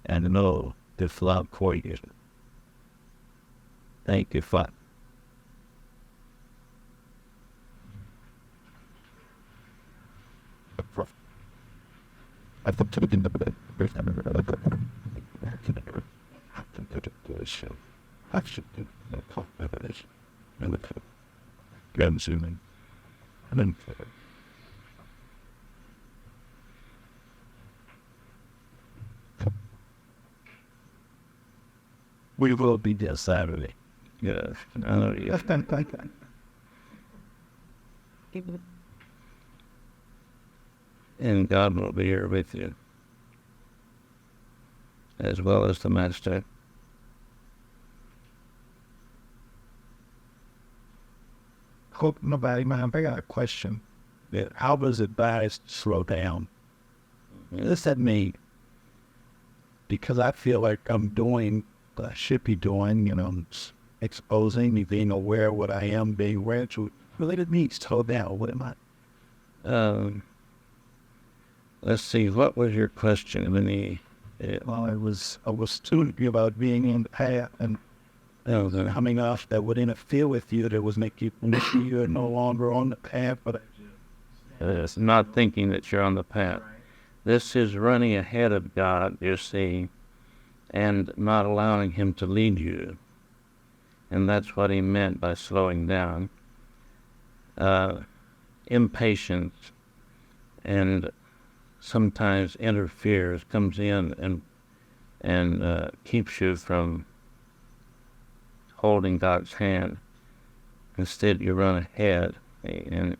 [SPEAKER 2] and know His love for you. Thank you, Father. Zooming. And then we will be there Saturday.
[SPEAKER 1] Yes. Hallelujah. And God will be here with you, as well as the Master.
[SPEAKER 4] Hope nobody mind. I got a question. How does it advise to slow down? This at me, because I feel like I'm doing what I should be doing, exposing me, being aware of what I am, being aware to related me slow down. What am I?
[SPEAKER 1] Let's see, what was your question?
[SPEAKER 4] Well, I was talking about being in the path and coming off that would interfere with you, that would make you you're no longer on the path, but
[SPEAKER 1] it's not thinking that you're on the path. This is running ahead of God, you see, and not allowing Him to lead you. And that's what He meant by slowing down. Impatience and sometimes interferes, comes in and keeps you from holding God's hand. Instead, you run ahead, and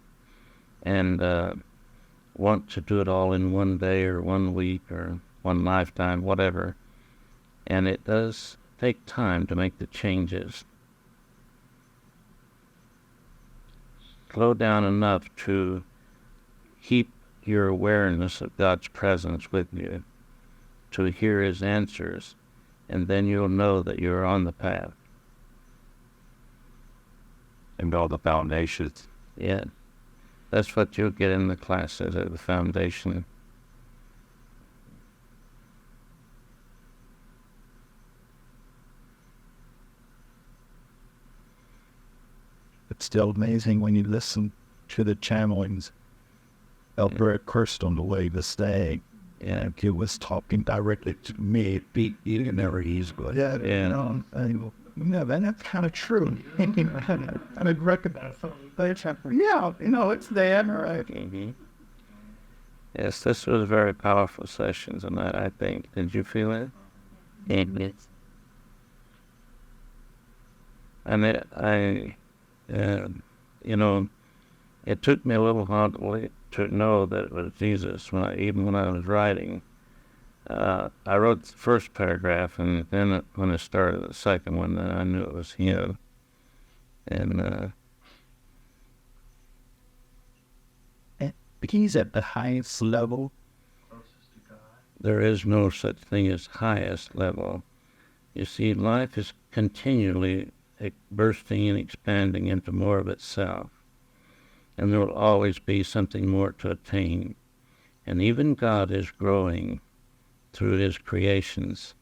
[SPEAKER 1] want to do it all in one day or 1 week or one lifetime, whatever. And it does take time to make the changes. Slow down enough to keep your awareness of God's presence with you, to hear His answers, and then you'll know that you're on the path.
[SPEAKER 7] And build the foundations.
[SPEAKER 1] Yeah. That's what you'll get in the classes at the foundation.
[SPEAKER 4] It's still amazing when you listen to the channelings. Albert cursed on the way to stay.
[SPEAKER 1] Yeah.
[SPEAKER 4] He was talking directly to me. He didn't ever use good. Yeah.
[SPEAKER 1] Yeah.
[SPEAKER 4] That's kind of true. I recognize something. Yeah, it's there, right?
[SPEAKER 1] Mm-hmm. Yes, this was a very powerful session tonight, I think. Did you feel it? Yes. And it took me a little while to know that it was Jesus. Even when I was writing, I wrote the first paragraph, and then when I started the second one, then I knew it was him. And
[SPEAKER 4] he's at the highest level.
[SPEAKER 1] there is no such thing as highest level. You see, life is continually bursting and expanding into more of itself. And there will always be something more to attain. And even God is growing through His creations.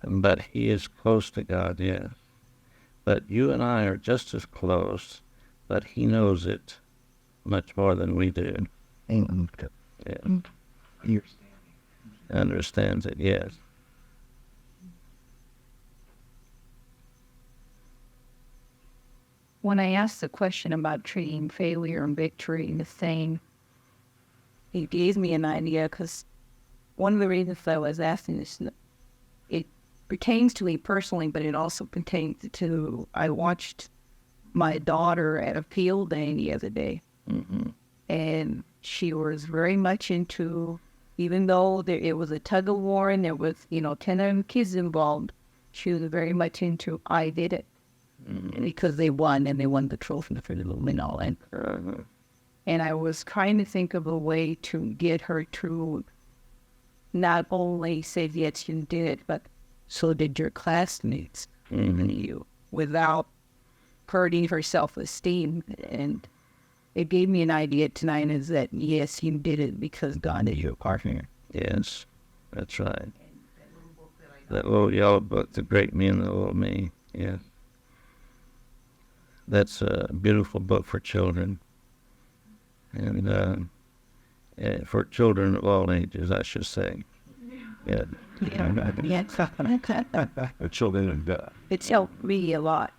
[SPEAKER 1] But He is close to God, yes. But you and I are just as close, but He knows it much more than we do. Yeah.
[SPEAKER 4] He
[SPEAKER 1] Understands it, yes.
[SPEAKER 6] When I asked the question about treating failure and victory the same, it gave me an idea, because one of the reasons I was asking this, it pertains to me personally, but it also pertains to, I watched my daughter at a field day the other day, and she was very much into, even though it was a tug of war and there was, 10 other kids involved, she was very much into, I did it. Because they won, and they won the trophy for the little and all that. And I was trying to think of a way to get her to not only say, yes, you did it, but so did your classmates, and you, without hurting her self-esteem. And it gave me an idea tonight, is that, yes, you did it because God is your partner.
[SPEAKER 1] Yes, that's right. That little yellow book, The Great Me and the Little Me, yes. That's a beautiful book for children, and for children of all ages, I should say. Yeah.
[SPEAKER 7] The children,
[SPEAKER 6] It's helped me a lot.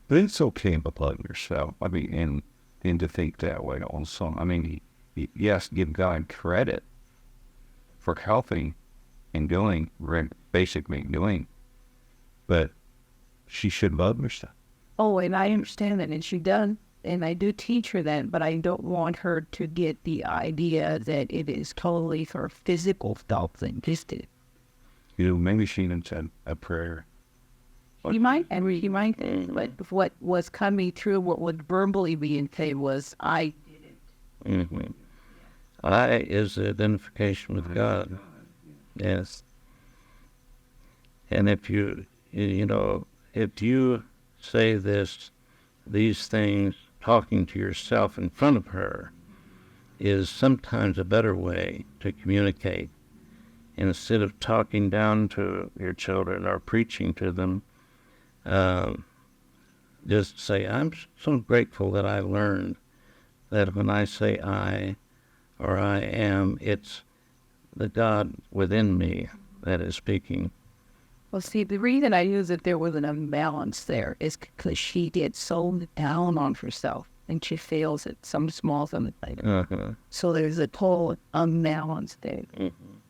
[SPEAKER 7] but it's okay about yourself. I mean, and to think that way also. I mean, yes, give God credit for helping and doing, basically doing, but she should love herself.
[SPEAKER 6] Oh, and I understand that, and she does, and I do teach her that, but I don't want her to get the idea that it is totally for physical stuff and just it.
[SPEAKER 7] Maybe she even said a prayer.
[SPEAKER 6] He might, but what was coming through, what was verbally being said was, I did it.
[SPEAKER 1] I is the identification with God. Yes. And if you say these things, talking to yourself in front of her is sometimes a better way to communicate. Instead of talking down to your children or preaching to them, just say, I'm so grateful that I learned that when I say I, or I am, it's the God within me that is speaking.
[SPEAKER 6] Well, see, the reason I use it, there was an imbalance there, is because she gets so down on herself, and she fails at some small something like that. So there's a total imbalance there.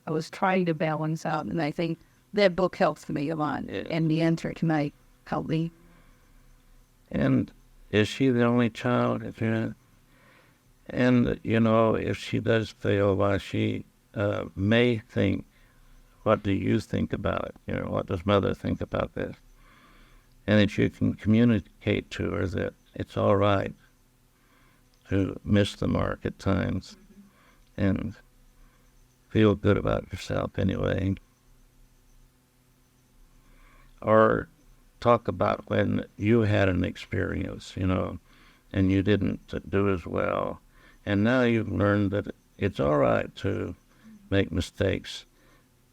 [SPEAKER 6] I was trying to balance out, and I think that book helps me a lot, and the answer tonight helped me.
[SPEAKER 1] And is she the only child? And, you know, if she does fail, why she may think, what do you think about it? You know, what does mother think about this? And that you can communicate to her that it's all right to miss the mark at times and feel good about yourself anyway. Or talk about when you had an experience, you know, and you didn't do as well. And now you've learned that it's all right to make mistakes,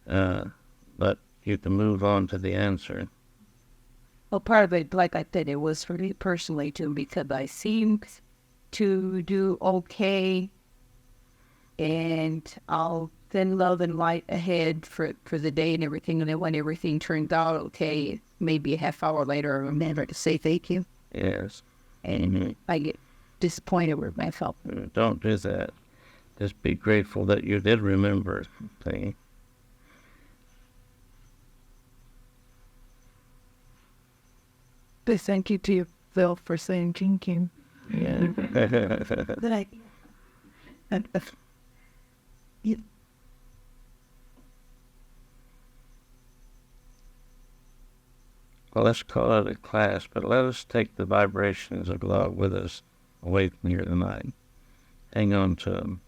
[SPEAKER 1] but you can move on to the answer.
[SPEAKER 6] Well, part of it, like I said, it was for me personally too, because I seemed to do okay, and I'll send love and light ahead for the day and everything. And then when everything turns out okay, maybe a half hour later, I remember to say thank you.
[SPEAKER 1] Yes.
[SPEAKER 6] And I get disappointed with myself.
[SPEAKER 1] Don't do that. Just be grateful that you did remember things.
[SPEAKER 3] But thank you to you, Phil, for saying thank you.
[SPEAKER 1] Yeah.
[SPEAKER 3] That I, yeah.
[SPEAKER 1] Well, let's call it a class, but let us take the vibrations of love with us away from here tonight. Hang on to them.